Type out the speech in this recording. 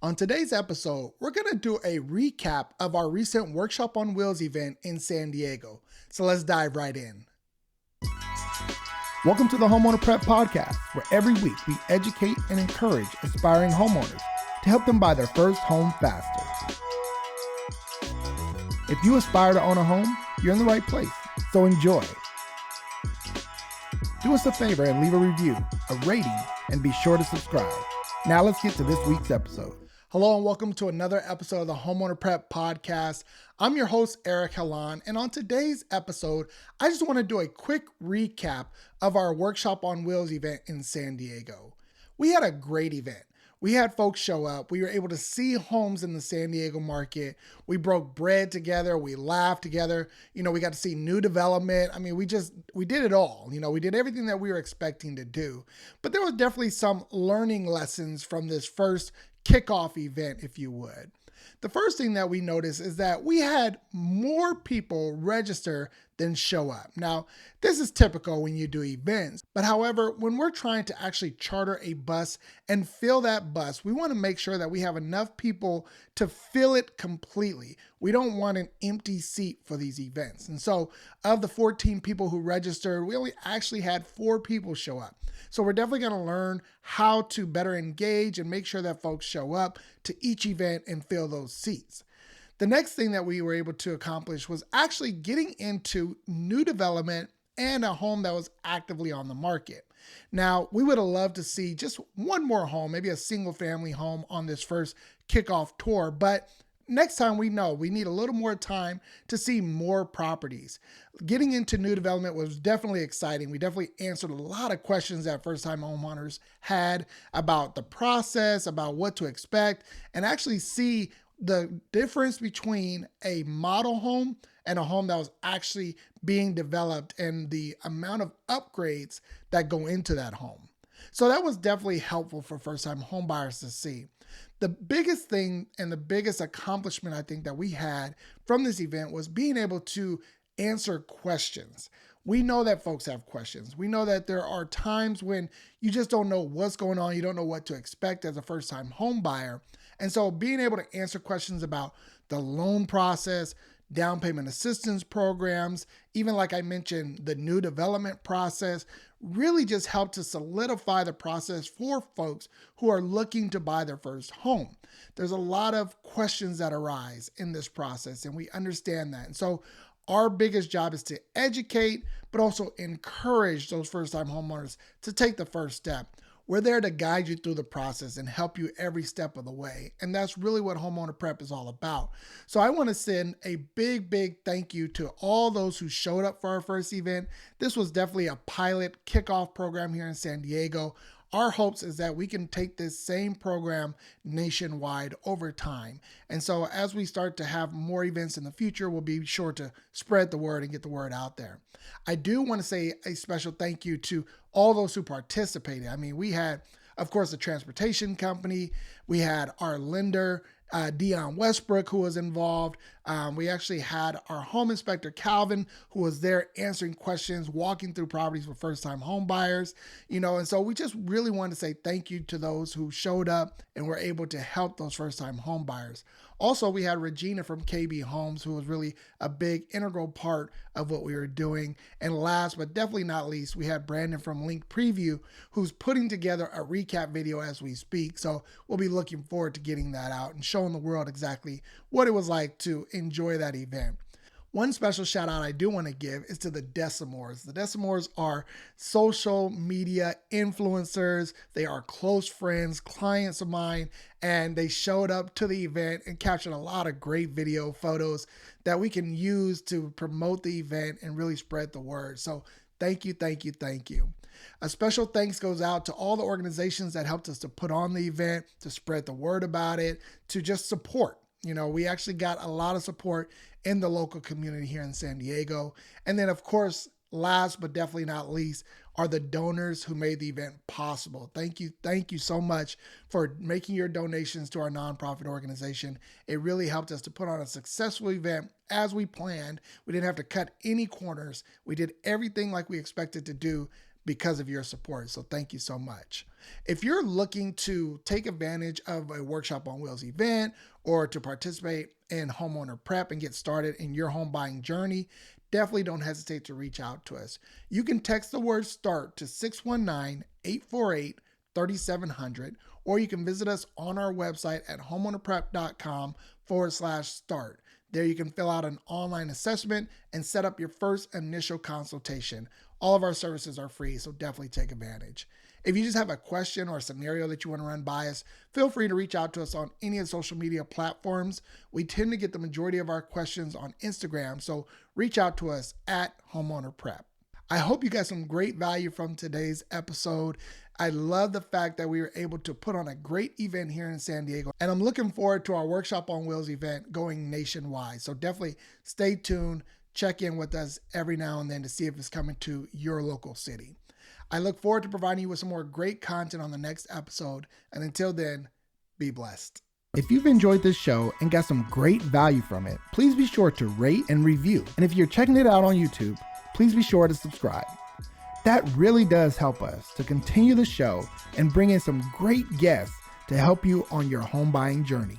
On today's episode, we're going to do a recap of our recent Workshop on Wheels event in San Diego. So let's dive right in. Welcome to the Homeowner Prep podcast, where every week we educate and encourage aspiring homeowners to help them buy their first home faster. If you aspire to own a home, you're in the right place, so enjoy. Do us a favor and leave a review, a rating, and be sure to subscribe. Now let's get to this week's episode. Hello and welcome to another episode of the Homeowner Prep podcast. I'm your host, Eric Halan, and on today's episode, I just want to do a quick recap of our Workshop on Wheels event in San Diego. We had a great event. We had folks show up. We were able to see homes in the San Diego market. We broke bread together. We laughed together. We got to see new development. We did it all. We did everything that we were expecting to do. But there was definitely some learning lessons from this first kickoff event, if you would. The first thing that we noticed is that we had more people register than show up. Now, this is typical when you do events, but however, when we're trying to actually charter a bus and fill that bus, we want to make sure that we have enough people to fill it completely. We don't want an empty seat for these events. And so of the 14 people who registered, we only actually had 4 people show up. So we're definitely going to learn how to better engage and make sure that folks show up to each event and fill those seats. The next thing that we were able to accomplish was actually getting into new development and a home that was actively on the market. Now, we would have loved to see just one more home, maybe a single family home on this first kickoff tour, but next time we know we need a little more time to see more properties. Getting into new development was definitely exciting. We definitely answered a lot of questions that first-time homeowners had about the process, about what to expect, and actually see the difference between a model home and a home that was actually being developed and the amount of upgrades that go into that home. So that was definitely helpful for first-time home buyers to see. The biggest thing and the biggest accomplishment I think that we had from this event was being able to answer questions. We know that folks have questions. We know that there are times when you just don't know what's going on. You don't know what to expect as a first-time home buyer. And so being able to answer questions about the loan process, down payment assistance programs, even like I mentioned, the new development process, really just helped to solidify the process for folks who are looking to buy their first home. There's a lot of questions that arise in this process, and we understand that. And so our biggest job is to educate, but also encourage those first-time homeowners to take the first step. We're there to guide you through the process and help you every step of the way. And that's really what Homeowner Prep is all about. So I want to send a big thank you to all those who showed up for our first event. This was definitely a pilot kickoff program here in San Diego. Our hopes is that we can take this same program nationwide over time. And so as we start to have more events in the future, we'll be sure to spread the word and get the word out there. I do want to say a special thank you to all those who participated. We had, of course, the transportation company. We had our lender, Dion Westbrook, who was involved. We actually had our home inspector, Calvin, who was there answering questions, walking through properties with first-time home buyers, and so we just really wanted to say thank you to those who showed up and were able to help those first-time home buyers. Also, we had Regina from KB Homes, who was really a big integral part of what we were doing. And last but definitely not least, we had Brandon from Link Preview, who's putting together a recap video as we speak. So we'll be looking forward to getting that out and showing the world exactly what it was like to enjoy that event. One special shout out I do want to give is to the Decimors. The Decimors are social media influencers. They are close friends, clients of mine, and they showed up to the event and captured a lot of great video photos that we can use to promote the event and really spread the word. So thank you. A special thanks goes out to all the organizations that helped us to put on the event, to spread the word about it, to just support. We actually got a lot of support in the local community here in San Diego. And then, of course, last but definitely not least, are the donors who made the event possible. Thank you so much for making your donations to our nonprofit organization. It really helped us to put on a successful event as we planned. We didn't have to cut any corners. We did everything like we expected to do because of your support. So thank you so much. If you're looking to take advantage of a Workshop on Wheels event or to participate in Homeowner Prep and get started in your home buying journey, definitely don't hesitate to reach out to us. You can text the word START to 619-848-3700, or you can visit us on our website at homeownerprep.com/start. There you can fill out an online assessment and set up your first initial consultation. All of our services are free, so definitely take advantage. If you just have a question or a scenario that you want to run by us, feel free to reach out to us on any of the social media platforms. We tend to get the majority of our questions on Instagram, so reach out to us at Homeowner Prep. I hope you got some great value from today's episode. I love the fact that we were able to put on a great event here in San Diego, and I'm looking forward to our Workshop on Wheels event going nationwide. So definitely stay tuned, check in with us every now and then to see if it's coming to your local city. I look forward to providing you with some more great content on the next episode, and until then, be blessed. If you've enjoyed this show and got some great value from it, please be sure to rate and review. And if you're checking it out on YouTube, please be sure to subscribe. That really does help us to continue the show and bring in some great guests to help you on your home buying journey.